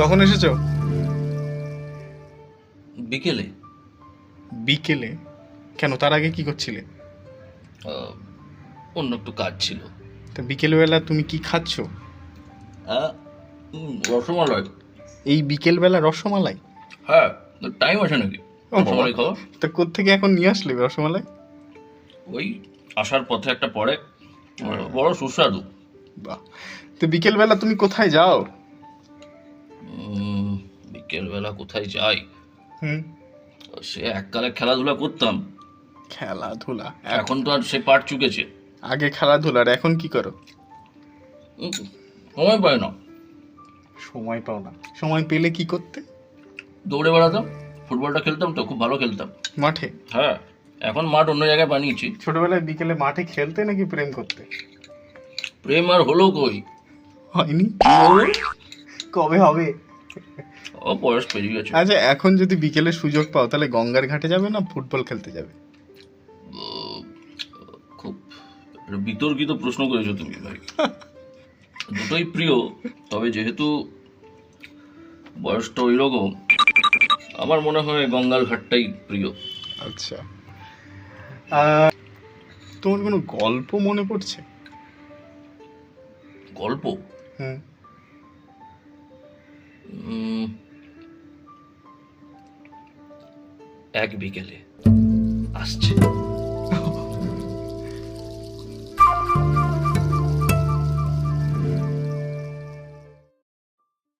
কখন এসেছো? বিকেলে। বিকেলে? কেন, তার আগে কি করছিলে? আহ, অন্য একটু কাজ ছিল। তা বিকেলবেলা তুমি কি খাচ্ছ? আহ, রসমালাই। এই বিকেলবেলা রসমালাই? হ্যাঁ, টাইম আছে নাকি ও বাবা, রসমালাই খাওয়া? তা কোত্থেকে এখন নিয়ে আসলে রসমালাই? ওই আসার পথে একটা পড়ে, বড় সুস্বাদু। বাহ, তো বিকেলবেলা তুমি কোথায় যাও? বিকেলবেলা কোথায় যাই? হুম। সে এককালে খেলাধুলা করতাম, খেলাধুলা? এখন তো আর সে পাট চুকেছে। আগে খেলাধুলা, আর এখন কি করো? উম, সময় পাই না। সময় পাও না? সময় পেলে কি করতে? দৌড়ে বেড়াতাম, ফুটবলটা খেলতাম তো, খুব ভালো খেলতাম। মাঠে? হ্যাঁ, এখন মাঠ অন্য জায়গায় বানিয়েছি। ছোটবেলায় বিকেলে মাঠে খেলতে নাকি প্রেম করতে? প্রেম আর হলো কই? হয়নি? কবে হবে? ও বয়স পেরিয়ে গেছে। আচ্ছা, এখন যদি বিকেলে সুযোগ পাও তাহলে গঙ্গার ঘাটে যাবে না ফুটবল খেলতে যাবে? খুব একটা বিতর্কিত প্রশ্ন করেছো তুমি ভাই। দুটোই প্রিয়, তবে যেহেতু বয়সটা ওই রকম, আমার মনে হয় গঙ্গার ঘাটটাই প্রিয়। আচ্ছা, তোমার কোনো গল্প মনে পড়ছে? গল্প? হুম। উম, এক বিকেলে আসছে।